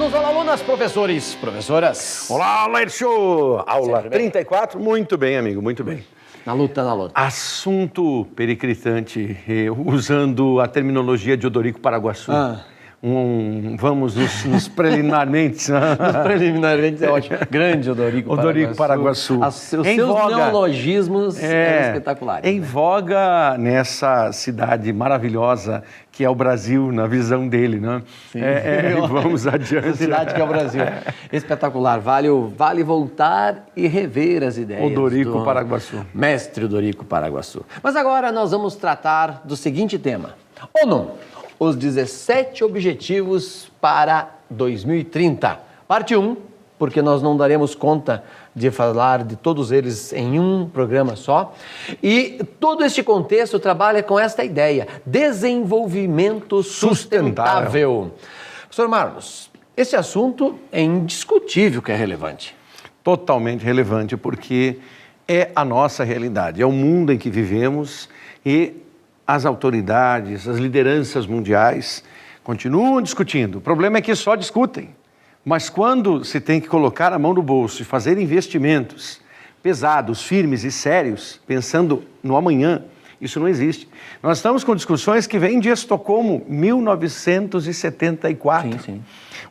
alunos, olá alunas, professores, professoras. Olá, Laércio! Aula 34, muito bem, amigo, muito bem. Na luta, na luta. Assunto periclitante, usando a terminologia de Odorico Paraguaçu. Vamos nos preliminarmente. Nos preliminarmente é ótimo. Grande Odorico Paraguaçu. Os seus neologismos são espetaculares. Em voga nessa cidade maravilhosa que é o Brasil, na visão dele, né? Vamos adiante. Essa cidade que é o Brasil. Espetacular. Vale voltar e rever as ideias. Odorico Paraguaçu. Mestre Odorico Paraguaçu. Mas agora nós vamos tratar do seguinte tema. ONU. Os 17 Objetivos para 2030. Parte 1, porque nós não daremos conta de falar de todos eles em um programa só. E todo este contexto trabalha com esta ideia, desenvolvimento sustentável. Professor Marlos, esse assunto é indiscutível que é relevante. Totalmente relevante, porque é a nossa realidade, é o mundo em que vivemos e as autoridades, as lideranças mundiais continuam discutindo. O problema é que só discutem. Mas quando se tem que colocar a mão no bolso e fazer investimentos pesados, firmes e sérios, pensando no amanhã, isso não existe. Nós estamos com discussões que vêm de Estocolmo, 1974. Sim.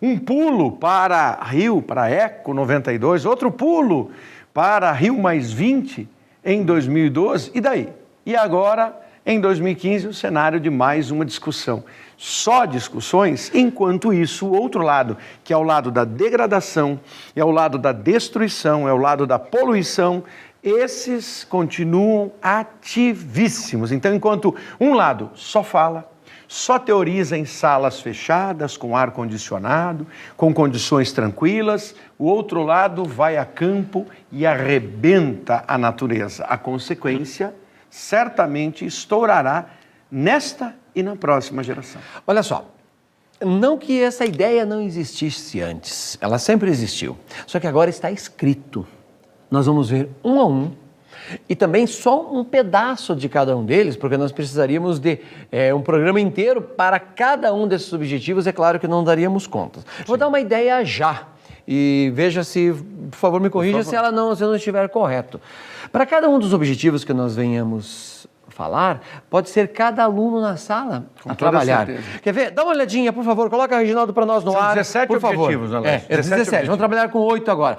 Um pulo para Rio, para Eco 92, outro pulo para Rio mais 20 em 2012. E daí? E agora, em 2015, o cenário de mais uma discussão. Só discussões, enquanto isso, o outro lado, que é o lado da degradação, é o lado da destruição, é o lado da poluição, esses continuam ativíssimos. Então, enquanto um lado só fala, só teoriza em salas fechadas, com ar-condicionado, com condições tranquilas, o outro lado vai a campo e arrebenta a natureza. A consequência certamente estourará nesta e na próxima geração. Olha só, não que essa ideia não existisse antes, ela sempre existiu, só que agora está escrito. Nós vamos ver um a um e também só um pedaço de cada um deles, porque nós precisaríamos de um programa inteiro para cada um desses objetivos, é claro que não daríamos conta. Vou dar uma ideia já. E veja se, por favor, me corrija se ela não estiver correto. Para cada um dos objetivos que nós venhamos falar, pode ser cada aluno na sala a trabalhar. Certeza. Quer ver? Dá uma olhadinha, por favor, coloca a Reginaldo para nós no São ar. 17 por favor. objetivos, Alex. 17. Vamos trabalhar com 8 agora.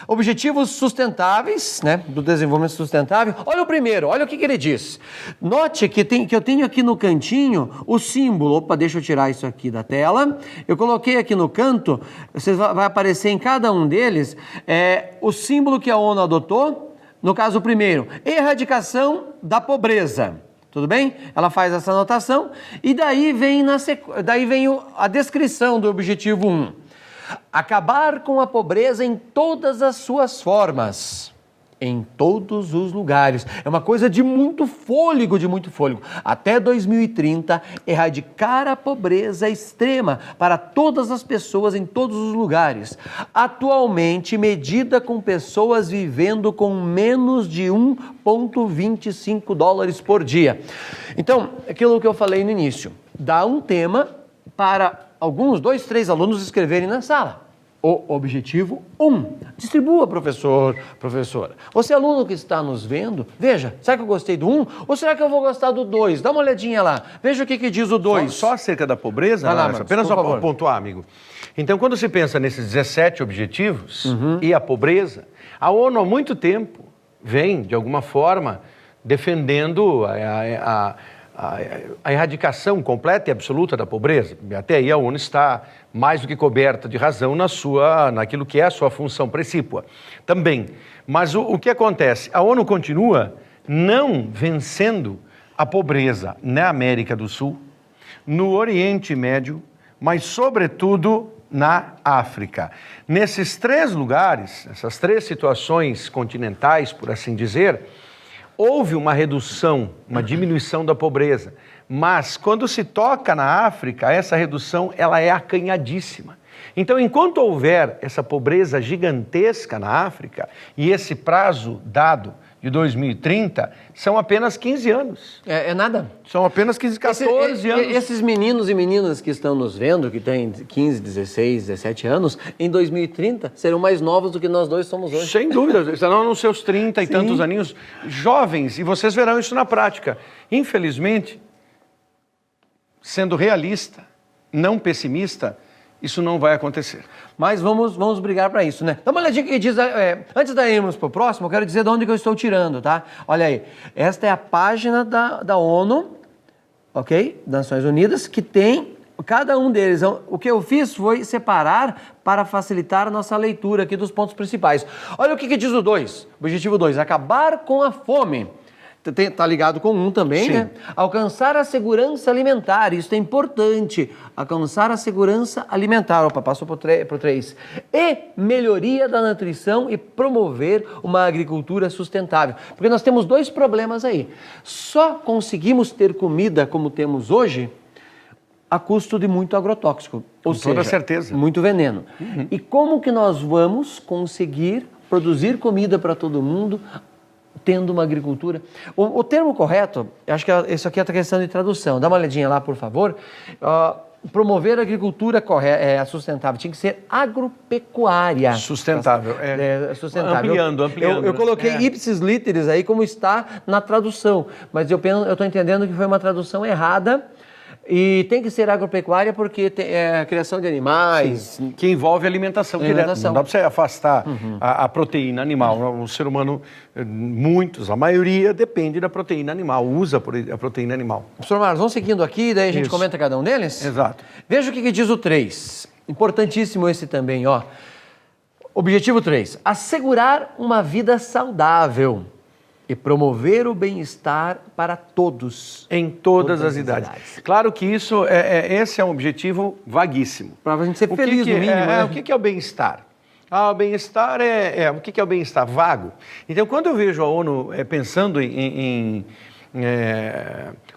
Objetivos sustentáveis, né? Do desenvolvimento sustentável. Olha o primeiro, olha o que ele diz. Note que eu tenho aqui no cantinho o símbolo. Opa, deixa eu tirar isso aqui da tela. Eu coloquei aqui no canto, vai aparecer em cada um deles o símbolo que a ONU adotou. No caso, o primeiro, erradicação da pobreza. Tudo bem? Ela faz essa anotação e daí vem a descrição do objetivo 1. Acabar com a pobreza em todas as suas formas. Em todos os lugares. É uma coisa de muito fôlego, Até 2030, erradicar a pobreza extrema para todas as pessoas em todos os lugares. Atualmente, medida com pessoas vivendo com menos de 1,25 dólares por dia. Então, aquilo que eu falei no início, dá um tema para alguns 2, 3 alunos escreverem na sala. O objetivo 1. Distribua, professora. Você, aluno que está nos vendo, veja, será que eu gostei do 1 ou será que eu vou gostar do 2? Dá uma olhadinha lá, veja o que diz o 2. Só acerca da pobreza, apenas só para pontuar, amigo. Então, quando se pensa nesses 17 objetivos e a pobreza, a ONU há muito tempo vem, de alguma forma, defendendo a erradicação completa e absoluta da pobreza. Até aí a ONU está mais do que coberta de razão naquilo que é a sua função precípua também. Mas o que acontece? A ONU continua não vencendo a pobreza na América do Sul, no Oriente Médio, mas sobretudo na África. Nesses 3 lugares, essas 3 situações continentais, por assim dizer, houve uma redução, uma diminuição da pobreza, mas quando se toca na África, essa redução ela é acanhadíssima. Então, enquanto houver essa pobreza gigantesca na África e esse prazo dado de 2030 são apenas 15 anos. É nada. São apenas 15, 14 anos. Esses meninos e meninas que estão nos vendo, que têm 15, 16, 17 anos, em 2030 serão mais novos do que nós dois somos hoje. Sem dúvida, estarão nos seus 30 e Sim. tantos aninhos, jovens, e vocês verão isso na prática. Infelizmente, sendo realista, não pessimista, isso não vai acontecer. Mas vamos brigar para isso, né? Dá uma olhadinha que diz... antes de irmos para o próximo, eu quero dizer de onde que eu estou tirando, tá? Olha aí, esta é a página da ONU, ok? Das Nações Unidas, que tem cada um deles. O que eu fiz foi separar para facilitar a nossa leitura aqui dos pontos principais. Olha o que diz o 2, objetivo 2, acabar com a fome. Está ligado com um também, Sim. né? Alcançar a segurança alimentar, isso é importante. Alcançar a segurança alimentar, opa, passou para o 3. E melhoria da nutrição e promover uma agricultura sustentável. Porque nós temos dois problemas aí. Só conseguimos ter comida como temos hoje a custo de muito agrotóxico. Ou seja, toda certeza. Muito veneno. E como que nós vamos conseguir produzir comida para todo mundo tendo uma agricultura? O termo correto, eu acho que isso aqui é outra questão de tradução. Dá uma olhadinha lá, por favor. Promover a agricultura sustentável. Tinha que ser agropecuária. Sustentável. Sustentável. Ampliando. Eu coloquei ipsis literis aí como está na tradução, mas eu estou entendendo que foi uma tradução errada. E tem que ser agropecuária porque é a criação de animais. Sim, que envolve alimentação direta. Não dá para você afastar a proteína animal. O ser humano, a maioria, depende da proteína animal, usa a proteína animal. Professor Marlos, vamos seguindo aqui, daí a gente comenta cada um deles? Exato. Veja o que diz o 3. Importantíssimo esse também, ó. Objetivo 3. Assegurar uma vida saudável e promover o bem-estar para todos. Em todas as idades. Claro que esse é um objetivo vaguíssimo. Para a gente ser feliz no mínimo, né? O que é o bem-estar? O bem-estar o que é o bem-estar? Vago. Então, quando eu vejo a ONU pensando em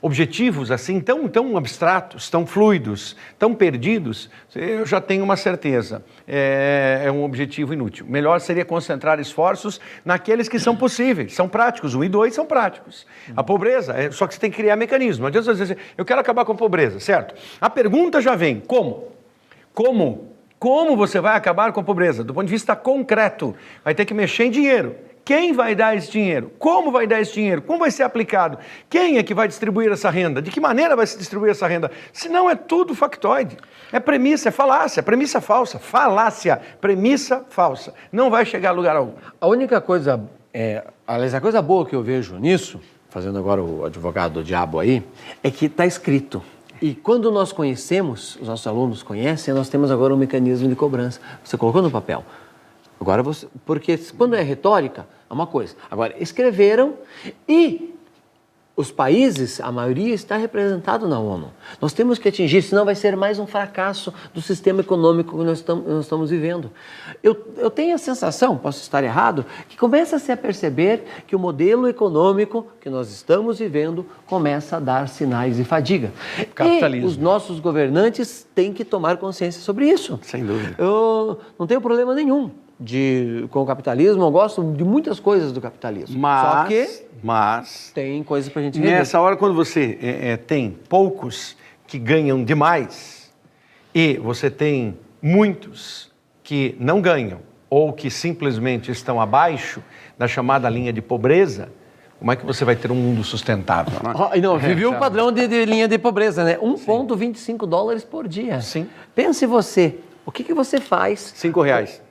objetivos assim tão abstratos, tão fluidos, tão perdidos, eu já tenho uma certeza, é um objetivo inútil. Melhor seria concentrar esforços naqueles que são possíveis, são práticos. 1 e 2 são práticos. A pobreza, só que você tem que criar mecanismo. Não adianta você dizer, eu quero acabar com a pobreza, certo? A pergunta já vem, como? Como você vai acabar com a pobreza? Do ponto de vista concreto, vai ter que mexer em dinheiro. Quem vai dar esse dinheiro? Como vai dar esse dinheiro? Como vai ser aplicado? Quem é que vai distribuir essa renda? De que maneira vai se distribuir essa renda? Senão é tudo factoide. É premissa, é falácia, premissa falsa. Falácia, premissa falsa. Não vai chegar a lugar algum. A única coisa, aliás, a coisa boa que eu vejo nisso, fazendo agora o advogado do diabo aí, é que está escrito. E quando nós conhecemos, os nossos alunos conhecem, nós temos agora um mecanismo de cobrança. Você colocou no papel. Agora porque quando é retórica, é uma coisa. Agora, escreveram e os países, a maioria está representado na ONU. Nós temos que atingir, senão vai ser mais um fracasso do sistema econômico que nós estamos vivendo. Eu tenho a sensação, posso estar errado, que começa-se a perceber que o modelo econômico que nós estamos vivendo começa a dar sinais de fadiga. Capitalismo. E os nossos governantes têm que tomar consciência sobre isso. Sem dúvida. Eu não tenho problema nenhum com o capitalismo, eu gosto de muitas coisas do capitalismo. Só que tem coisas pra gente rever. Nessa hora, quando você tem poucos que ganham demais e você tem muitos que não ganham ou que simplesmente estão abaixo da chamada linha de pobreza, como é que você vai ter um mundo sustentável? Vive o padrão de linha de pobreza, né? 1,25 dólares por dia. Sim. Pense você, o que você faz? R$5.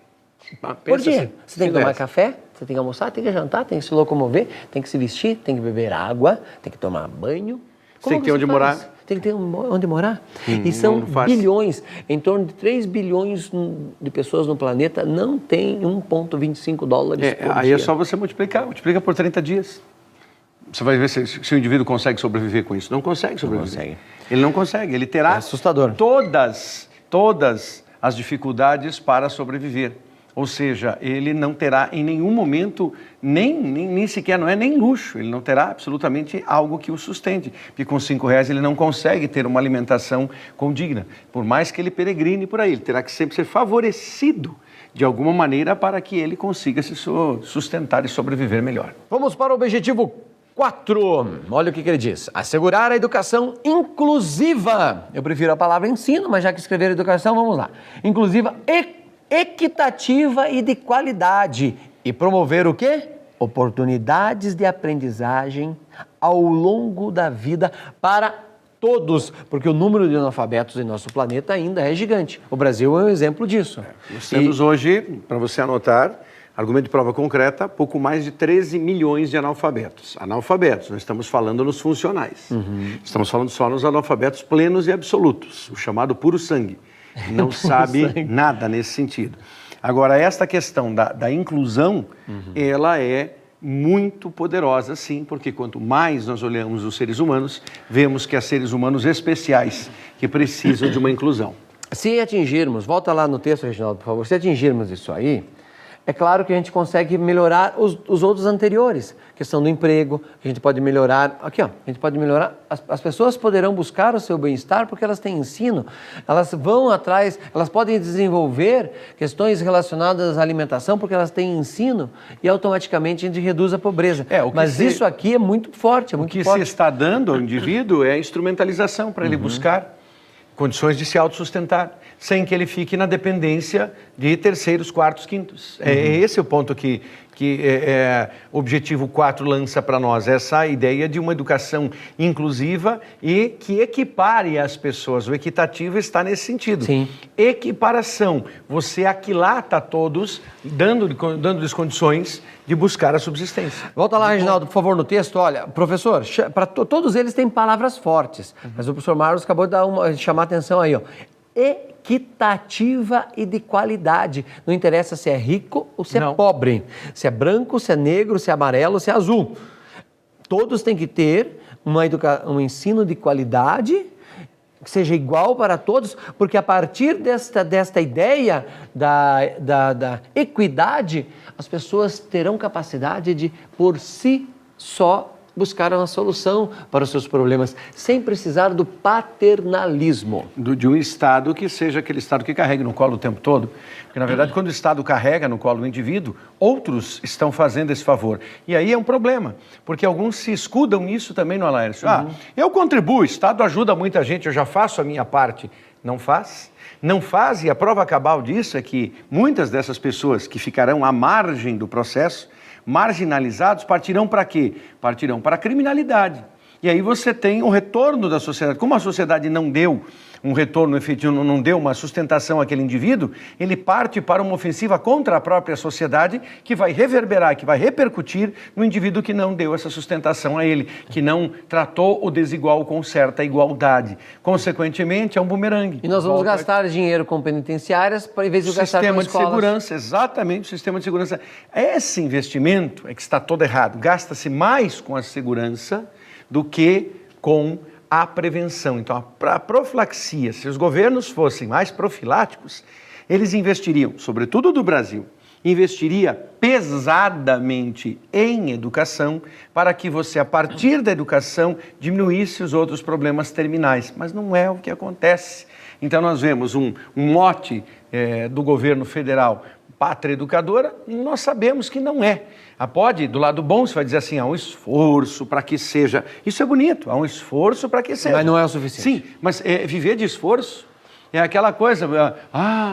Por dia. Você tem que tomar café, você tem que almoçar, tem que jantar, tem que se locomover, tem que se vestir, tem que beber água, tem que tomar banho. Tem que ter onde morar. Tem que ter onde morar. E são bilhões, em torno de 3 bilhões de pessoas no planeta não tem 1,25 dólares por dia. Aí é só você multiplica por 30 dias. Você vai ver se o indivíduo consegue sobreviver com isso. Não consegue sobreviver. Não consegue. Ele não consegue. Ele terá assustador. Todas as dificuldades para sobreviver. Ou seja, ele não terá em nenhum momento, nem sequer, não é nem luxo, ele não terá absolutamente algo que o sustente. Porque com R$5 ele não consegue ter uma alimentação condigna. Por mais que ele peregrine por aí, ele terá que sempre ser favorecido de alguma maneira para que ele consiga se sustentar e sobreviver melhor. Vamos para o objetivo 4. Olha o que ele diz. Assegurar a educação inclusiva. Eu prefiro a palavra ensino, mas já que escreveram educação, vamos lá. Inclusiva, equitativa e de qualidade. E promover o quê? Oportunidades de aprendizagem ao longo da vida para todos, porque o número de analfabetos em nosso planeta ainda é gigante. O Brasil é um exemplo disso. Nós temos hoje, para você anotar, argumento de prova concreta, pouco mais de 13 milhões de analfabetos. Analfabetos, nós estamos falando nos funcionais. Estamos falando só nos analfabetos plenos e absolutos, o chamado puro sangue. Não sabe nada nesse sentido. Agora, esta questão da inclusão, ela é muito poderosa, sim, porque quanto mais nós olhamos os seres humanos, vemos que há seres humanos especiais que precisam de uma inclusão. Se atingirmos, volta lá no texto, Reginaldo, por favor, se atingirmos isso aí, é claro que a gente consegue melhorar os outros anteriores. Questão do emprego, a gente pode melhorar, aqui ó, a gente pode melhorar, as pessoas poderão buscar o seu bem-estar porque elas têm ensino, elas vão atrás, elas podem desenvolver questões relacionadas à alimentação porque elas têm ensino e automaticamente a gente reduz a pobreza. Mas isso aqui é muito forte, é muito forte. O que se está dando ao indivíduo é a instrumentalização para ele buscar condições de se autossustentar, sem que ele fique na dependência de terceiros, quartos, quintos. É esse o ponto que o objetivo 4 lança para nós, essa ideia de uma educação inclusiva e que equipare as pessoas. O equitativo está nesse sentido. Sim. Equiparação, você aquilata todos, dando-lhes condições de buscar a subsistência. Volta lá, Reginaldo, por favor, no texto. Olha, professor, todos eles têm palavras fortes, mas o professor Marlos acabou de chamar a atenção aí, ó. Equitativa e de qualidade. Não interessa se é rico ou se é pobre, se é branco, se é negro, se é amarelo, se é azul. Todos têm que ter um ensino de qualidade que seja igual para todos, porque a partir desta ideia da equidade, as pessoas terão capacidade de, por si só, buscar uma solução para os seus problemas, sem precisar do paternalismo. De um Estado que seja aquele Estado que carregue no colo o tempo todo. Porque, na verdade, quando o Estado carrega no colo o indivíduo, outros estão fazendo esse favor. E aí é um problema, porque alguns se escudam nisso também no Laércio. Eu contribuo, o Estado ajuda muita gente, eu já faço a minha parte. Não faz? Não faz, e a prova cabal disso é que muitas dessas pessoas que ficarão à margem do processo, marginalizados, partirão para quê? Partirão para a criminalidade. E aí você tem o retorno da sociedade. Como a sociedade não deu um retorno efetivo, não deu uma sustentação àquele indivíduo, ele parte para uma ofensiva contra a própria sociedade que vai reverberar, que vai repercutir no indivíduo que não deu essa sustentação a ele, que não tratou o desigual com certa igualdade. Consequentemente, é um bumerangue. E nós vamos gastar dinheiro com penitenciárias em vez de gastar com escolas. Sistema de segurança, exatamente, o sistema de segurança. Esse investimento é que está todo errado. Gasta-se mais com a segurança do que com a prevenção. Então, a profilaxia, se os governos fossem mais profiláticos, eles investiriam, sobretudo do Brasil, investiria pesadamente em educação para que você, a partir da educação, diminuísse os outros problemas terminais. Mas não é o que acontece. Então, nós vemos um mote do governo federal, pátria educadora, nós sabemos que não é. Pode, do lado bom, você vai dizer assim, há um esforço para que seja. Isso é bonito, há um esforço para que seja. Mas não é o suficiente. Sim, mas viver de esforço é aquela coisa,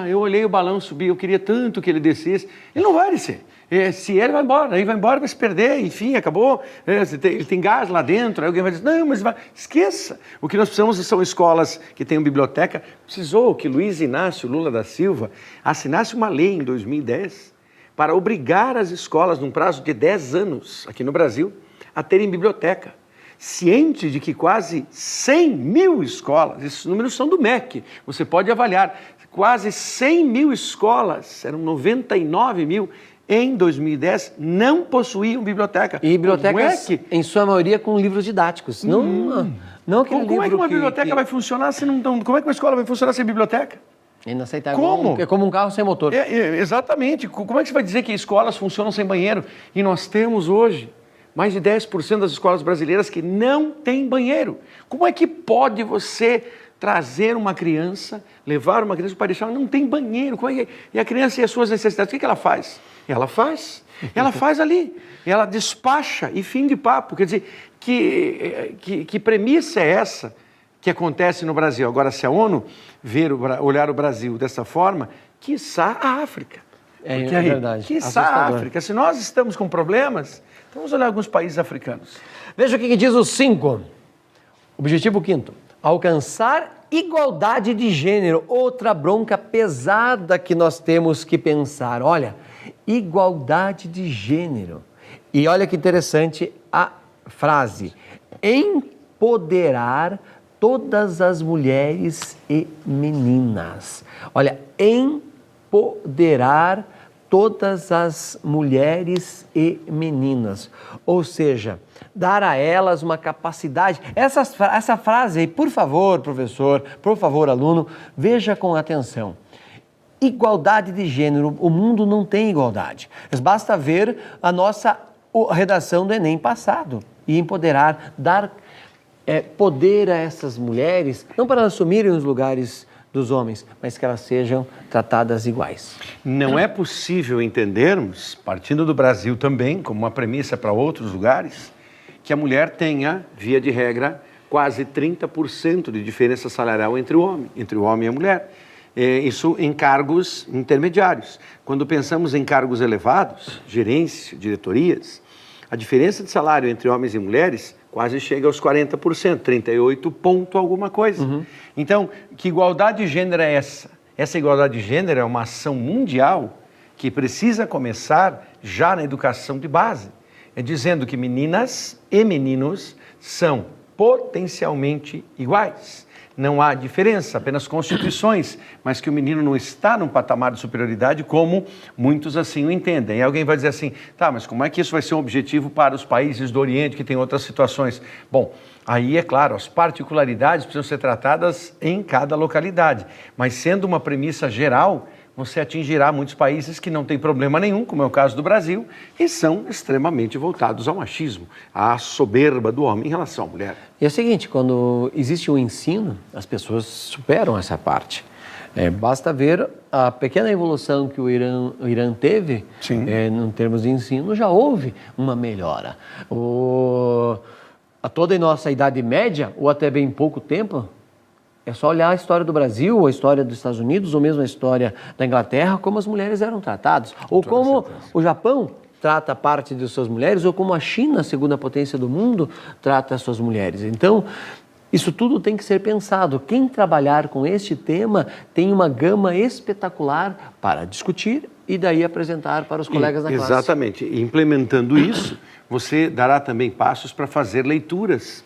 eu olhei o balão subir, eu queria tanto que ele descesse. Ele não vai descer. Se ele vai embora, aí vai embora, vai se perder, enfim, acabou. Ele tem gás lá dentro, aí alguém vai dizer, não, mas esqueça. O que nós precisamos são escolas que tenham biblioteca. Precisou que Luiz Inácio Lula da Silva assinasse uma lei em 2010 para obrigar as escolas, num prazo de 10 anos, aqui no Brasil, a terem biblioteca. Ciente de que quase 100 mil escolas, esses números são do MEC, você pode avaliar, quase 100 mil escolas, eram 99 mil, em 2010, não possuíam biblioteca. E bibliotecas, em sua maioria, com livros didáticos. Não aquele como é que uma biblioteca vai funcionar se não... Como é que uma escola vai funcionar sem biblioteca? É inaceitável. Como? É como um carro sem motor. Exatamente. Como é que você vai dizer que escolas funcionam sem banheiro? E nós temos hoje mais de 10% das escolas brasileiras que não têm banheiro. Como é que pode você trazer uma criança, levar uma criança para deixar, não tem banheiro, como é que é? E a criança e as suas necessidades, o que ela faz? Ela faz ali, ela despacha e fim de papo. Quer dizer, que premissa é essa que acontece no Brasil? Agora, se a ONU olhar o Brasil dessa forma, quiçá a África. É verdade. Quiçá a África. Se nós estamos com problemas, então vamos olhar alguns países africanos. Veja o que diz o 5. Objetivo 5º. Alcançar igualdade de gênero. Outra bronca pesada que nós temos que pensar. Olha, igualdade de gênero. E olha que interessante a frase. Empoderar todas as mulheres e meninas. Olha, empoderar todas as mulheres e meninas. Ou seja, dar a elas uma capacidade. Essa frase aí, por favor, professor, por favor, aluno, veja com atenção. Igualdade de gênero. O mundo não tem igualdade. Basta ver a nossa redação do Enem passado e empoderar, dar poder a essas mulheres, não para elas assumirem os lugares dos homens, mas que elas sejam tratadas iguais. Não é possível entendermos, partindo do Brasil também, como uma premissa para outros lugares, que a mulher tenha, via de regra, quase 30% de diferença salarial entre o homem e a mulher. Isso em cargos intermediários. Quando pensamos em cargos elevados, gerência, diretorias, a diferença de salário entre homens e mulheres quase chega aos 40%, 38 ponto alguma coisa. Uhum. Então, que igualdade de gênero é essa? Essa igualdade de gênero é uma ação mundial que precisa começar já na educação de base. É dizendo que meninas e meninos são potencialmente iguais. Não há diferença, apenas constituições, mas que o menino não está num patamar de superioridade como muitos assim o entendem. E alguém vai dizer assim, tá, mas como é que isso vai ser um objetivo para os países do Oriente que têm outras situações? Bom, aí é claro, as particularidades precisam ser tratadas em cada localidade, mas sendo uma premissa geral, você atingirá muitos países que não têm problema nenhum, como é o caso do Brasil, e são extremamente voltados ao machismo, à soberba do homem em relação à mulher. E é o seguinte, quando existe o ensino, as pessoas superam essa parte. Basta ver a pequena evolução que o Irã teve, em termos de ensino, já houve uma melhora. A toda a nossa Idade Média, ou até bem pouco tempo, é só olhar a história do Brasil, a história dos Estados Unidos, ou mesmo a história da Inglaterra, como as mulheres eram tratadas. Ou como o Japão trata parte de suas mulheres, ou como a China, a segunda potência do mundo, trata as suas mulheres. Então, isso tudo tem que ser pensado. Quem trabalhar com este tema tem uma gama espetacular para discutir e daí apresentar para os colegas da classe. Exatamente. E implementando isso, você dará também passos para fazer leituras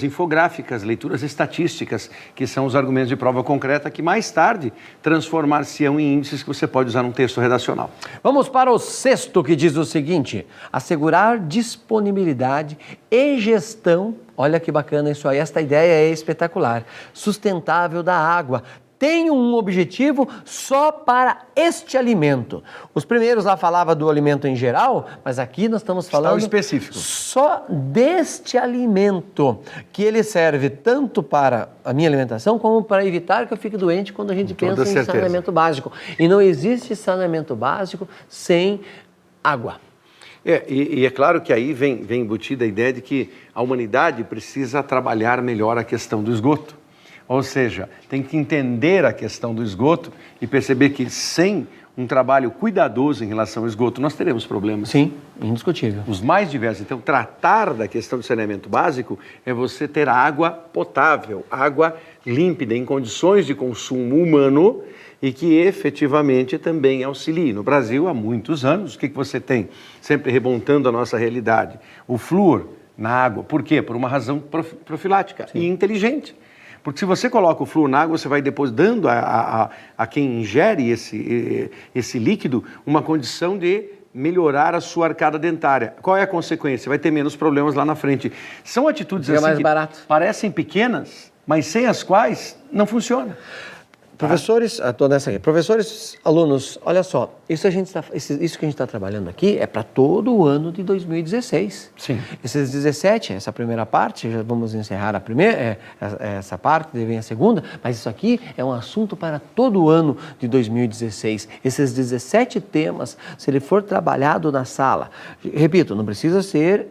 infográficas, leituras estatísticas, que são os argumentos de prova concreta que mais tarde transformar-se-ão em índices que você pode usar num texto redacional. Vamos para o 6º, que diz o seguinte: assegurar disponibilidade e gestão, olha que bacana isso aí, esta ideia é espetacular, sustentável da água. Tem um objetivo só para este alimento. Os primeiros lá falavam do alimento em geral, mas aqui nós estamos falando específico. Só deste alimento, que ele serve tanto para a minha alimentação como para evitar que eu fique doente quando a gente pensa em saneamento básico. E não existe saneamento básico sem água. E é claro que aí vem embutida a ideia de que a humanidade precisa trabalhar melhor a questão do esgoto. Ou seja, tem que entender a questão do esgoto e perceber que sem um trabalho cuidadoso em relação ao esgoto, nós teremos problemas. Sim, indiscutível. Os mais diversos. Então, tratar da questão do saneamento básico é você ter água potável, água límpida, em condições de consumo humano e que efetivamente também auxilie. No Brasil, há muitos anos, o que você tem? Sempre remontando a nossa realidade. O flúor na água. Por quê? Por uma razão profilática e inteligente. Porque se você coloca o flúor na água, você vai depois dando a quem ingere esse líquido uma condição de melhorar a sua arcada dentária. Qual é a consequência? Vai ter menos problemas lá na frente. São atitudes assim mais barato. Parecem pequenas, mas sem as quais não funciona. Professores, estou nessa aqui. Professores, alunos, olha só, isso que a gente está trabalhando aqui é para todo o ano de 2016. Sim. Esses 17, essa primeira parte, já vamos encerrar a primeira, essa parte, vem a segunda, mas isso aqui é um assunto para todo o ano de 2016. Esses 17 temas, se ele for trabalhado na sala, repito, não precisa ser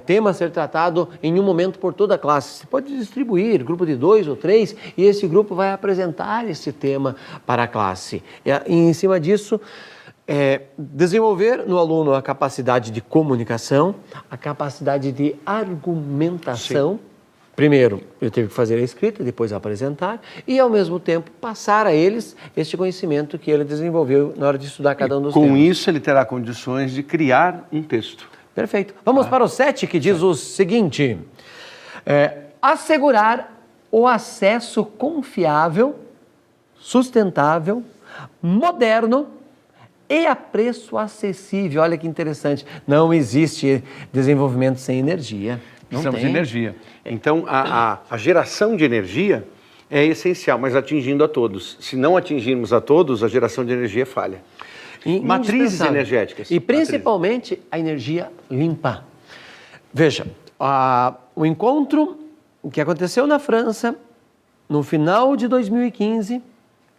tema a ser tratado em um momento por toda a classe. Você pode distribuir, grupo de 2 ou 3, e esse grupo vai apresentar esse tema para a classe. E em cima disso, desenvolver no aluno a capacidade de comunicação, a capacidade de argumentação. Sim. Primeiro, eu tive que fazer a escrita, depois apresentar e, ao mesmo tempo, passar a eles este conhecimento que ele desenvolveu na hora de estudar cada um dos temas. Com isso, ele terá condições de criar um texto. Perfeito. Vamos para o 7, que diz o seguinte: assegurar o acesso confiável, sustentável, moderno e a preço acessível. Olha que interessante. Não existe desenvolvimento sem energia. Precisamos de energia. Então, a geração de energia é essencial, mas atingindo a todos. Se não atingirmos a todos, a geração de energia falha. Matrizes energéticas. E principalmente a energia limpa. Veja, o encontro que aconteceu na França no final de 2015,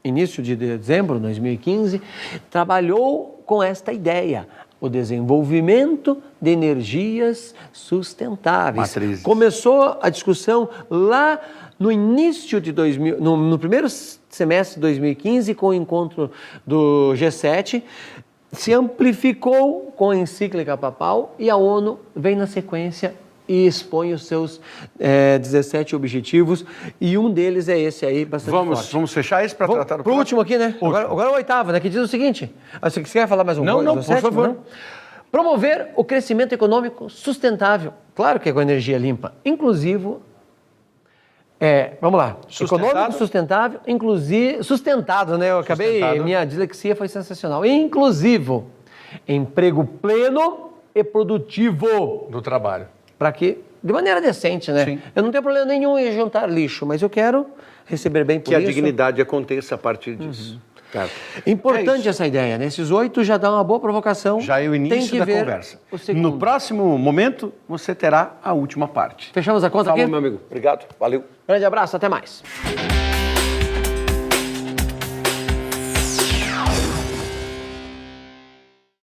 início de dezembro de 2015, trabalhou com esta ideia: o desenvolvimento de energias sustentáveis. Matrizes. Começou a discussão lá no início de no primeiro semestre de 2015, com o encontro do G7, se amplificou com a encíclica papal e a ONU vem na sequência e expõe os seus 17 objetivos, e um deles é esse aí, bastante forte. Vamos fechar esse para tratar o último aqui, né? Agora o oitavo, né? Que diz o seguinte: você quer falar mais um pouco? Não, por favor. Não? Promover o crescimento econômico sustentável, claro que é com energia limpa, inclusivo. Vamos lá. Econômico, sustentável, inclusive. Sustentado, né? Eu acabei. Minha dislexia foi sensacional. Inclusivo. Emprego pleno e produtivo. Do trabalho. Para que, de maneira decente, né? Sim. Eu não tenho problema nenhum em juntar lixo, mas eu quero receber bem por isso. Que a dignidade aconteça a partir disso. Claro. Importante essa ideia, né? Esses 8 já dá uma boa provocação. Já é o início da conversa. No próximo momento, você terá a última parte. Fechamos a conta aqui? Falou, meu amigo. Obrigado. Valeu. Grande abraço, até mais.